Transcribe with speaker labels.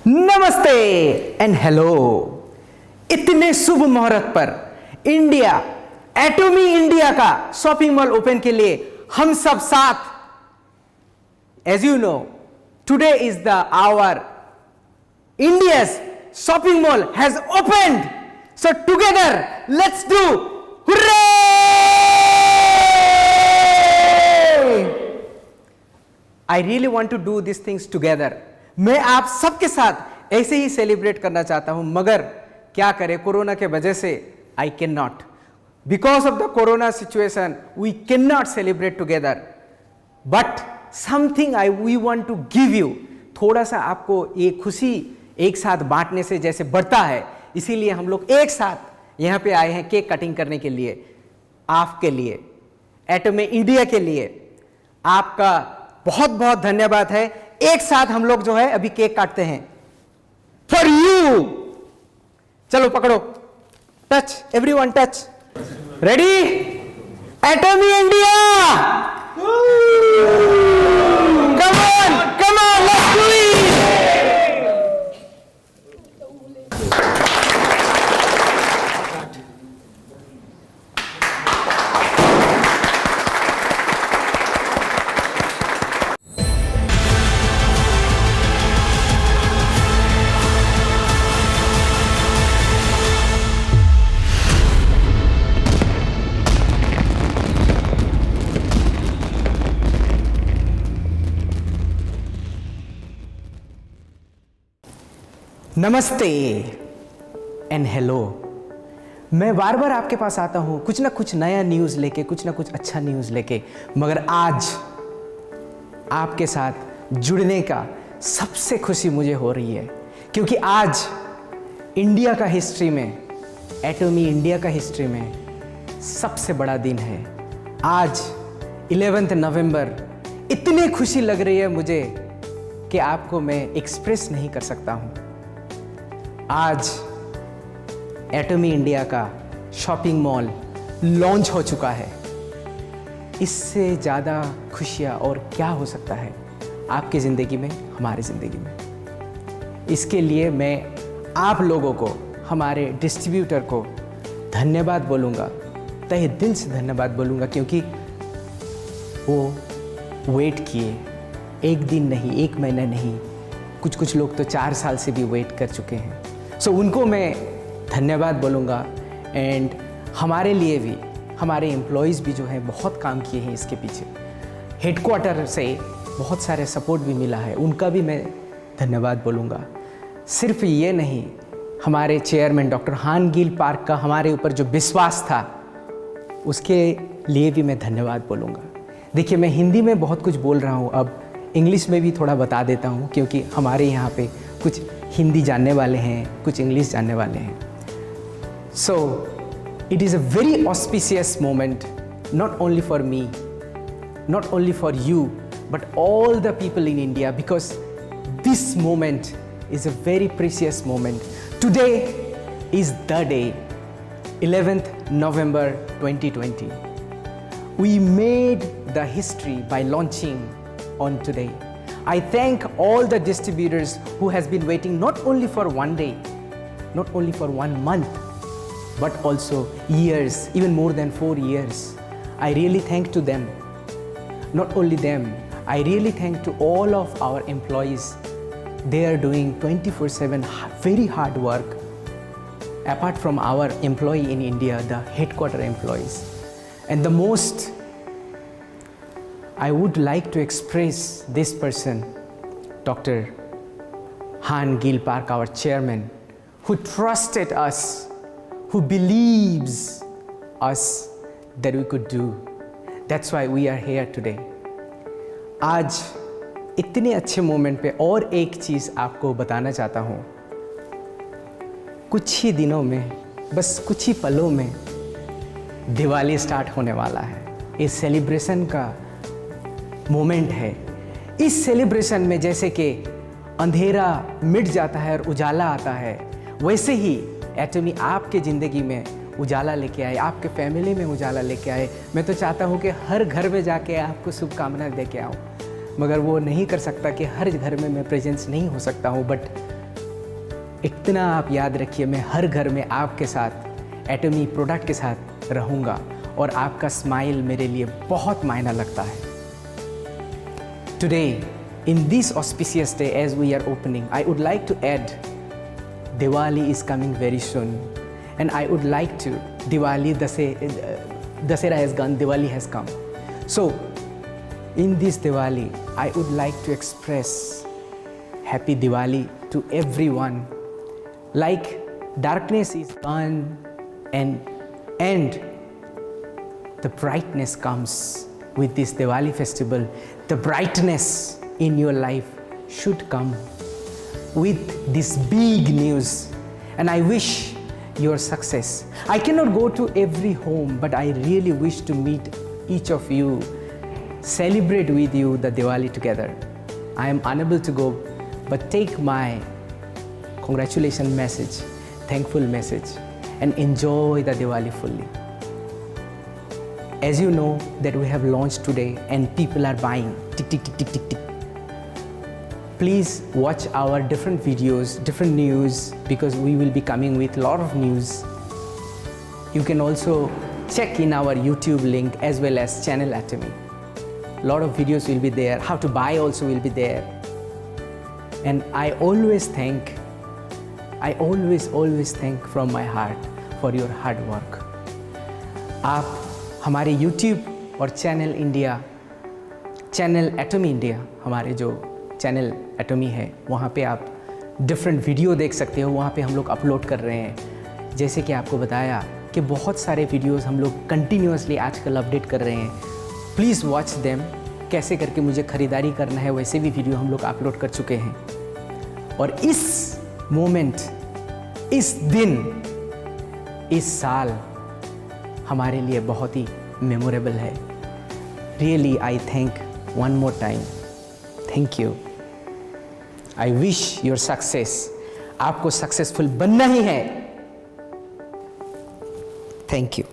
Speaker 1: नमस्ते and hello. इतने शुभ मुहूर्त पर इंडिया एटॉमी इंडिया का शॉपिंग मॉल ओपन के लिए हम सब साथ, as you know, today is the our India's shopping mall has opened, so together let's do hurray! I really want to do these things together. मैं आप सबके साथ ऐसे ही सेलिब्रेट करना चाहता हूं, मगर क्या करें, कोरोना के वजह से I cannot. Because of the corona situation, we cannot celebrate together. But something we want to give you. थोड़ा सा आपको ये खुशी एक साथ बांटने से जैसे बढ़ता है, इसीलिए हम लोग एक साथ यहाँ पे आए हैं केक कटिंग करने के लिए, आपके लिए, एटॉमी इंडिया के लिए। आपका बहुत बहुत धन्यवाद है। एक साथ हम लोग जो है अभी केक काटते हैं फॉर यू। चलो पकड़ो, touch, everyone touch. Ready? एटॉमी India, come on let's do it. नमस्ते एंड हेलो। मैं बार बार आपके पास आता हूं कुछ ना कुछ नया न्यूज़ लेके, कुछ ना कुछ अच्छा न्यूज़ लेके, मगर आज आपके साथ जुड़ने का सबसे खुशी मुझे हो रही है, क्योंकि आज इंडिया का हिस्ट्री में, एटॉमी इंडिया का हिस्ट्री में सबसे बड़ा दिन है। आज 11 नवंबर, इतनी खुशी लग रही है मुझे कि आपको मैं एक्सप्रेस नहीं कर सकता हूं। आज एटॉमी इंडिया का शॉपिंग मॉल लॉन्च हो चुका है। इससे ज़्यादा खुशियाँ और क्या हो सकता है आपकी ज़िंदगी में, हमारी ज़िंदगी में। इसके लिए मैं आप लोगों को, हमारे डिस्ट्रीब्यूटर को धन्यवाद बोलूँगा, तहे दिल से धन्यवाद बोलूँगा, क्योंकि वो वेट किए, एक दिन नहीं, एक महीना नहीं, कुछ लोग तो 4 साल से भी वेट कर चुके हैं। सो उनको मैं धन्यवाद बोलूँगा। एंड हमारे लिए भी, हमारे एम्प्लॉयज़ भी जो हैं बहुत काम किए हैं इसके पीछे। हेडक्वार्टर से बहुत सारे सपोर्ट भी मिला है, उनका भी मैं धन्यवाद बोलूँगा। सिर्फ ये नहीं, हमारे चेयरमैन डॉक्टर हान गिल पार्क का हमारे ऊपर जो विश्वास था, उसके लिए भी मैं धन्यवाद बोलूँगा। देखिए, मैं हिंदी में बहुत कुछ बोल रहा हूँ, अब इंग्लिश में भी थोड़ा बता देता हूँ, क्योंकि हमारे यहाँ पे कुछ हिंदी जानने वाले हैं, कुछ इंग्लिश जानने वाले हैं। So it is a very auspicious moment, not only for me, not only for you, but all the people in India, because this moment is a very precious moment. Today is the day, 11th November 2020. We made the history by launching on today. I thank all the distributors who has been waiting not only for one day, not only for 1 month, but also years, even more than 4 years. I really thank to them. Not only them, I really thank to all of our employees. They are doing 24/7 very hard work. Apart from our employee in India, the headquarter employees. And the most I would like to express this person, Dr. Han Gil Park, our chairman, who trusted us, who believes us that we could do. That's why we are here today. आज इतने अच्छे moment पे और एक चीज़ आपको बताना चाहता हूँ। कुछ ही दिनों में, बस कुछ ही पलों में दिवाली स्टार्ट होने वाला है। इस सेलिब्रेशन का मोमेंट है। इस सेलिब्रेशन में जैसे कि अंधेरा मिट जाता है और उजाला आता है, वैसे ही एटॉमी आपके ज़िंदगी में उजाला लेके आए, आपके फैमिली में उजाला लेके आए। मैं तो चाहता हूँ कि हर घर में जाके आपको शुभकामनाएं दे के आऊँ, मगर वो नहीं कर सकता कि हर घर में मैं प्रेजेंस नहीं हो सकता हूँ, बट इतना आप याद रखिए, मैं हर घर में आपके साथ एटमी प्रोडक्ट के साथ रहूँगा और आपका स्माइल मेरे लिए बहुत मायना लगता है। Today, in this auspicious day as we are opening, I would like to add Diwali is coming very soon, and I would like to Dasera has gone, Diwali has come. So, in this Diwali, I would like to express Happy Diwali to everyone. Like darkness is gone and the brightness comes with this Diwali festival. The brightness in your life should come with this big news, and I wish your success. I cannot go to every home, but I really wish to meet each of you, celebrate with you the Diwali together. I am unable to go, but take my congratulation message, thankful message, and enjoy the Diwali fully. As you know that we have launched today and people are buying, tick, tick, tick, tick, tick, tick. Please watch our different videos, different news, because we will be coming with a lot of news. You can also check in our YouTube link as well as channel Atomy. A lot of videos will be there. How to buy also will be there. And I always thank from my heart for your hard work. आप हमारे YouTube और channel एटमी India, हमारे जो channel एटमी है, वहाँ पे आप different video देख सकते हो। वहाँ पे हम लोग अपलोड कर रहे हैं। जैसे कि आपको बताया कि बहुत सारे वीडियोस हम लोग कंटिन्यूसली आजकल अपडेट कर रहे हैं। Please watch them. कैसे करके मुझे ख़रीदारी करना है, वैसे भी वीडियो हम लोग अपलोड कर चुके हैं। और इस मोमेंट, इस दिन, इस साल हमारे लिए बहुत ही मेमोरेबल है। Really I thank one more time, thank you. I wish your success. आपको सक्सेसफुल बनना ही है। Thank you.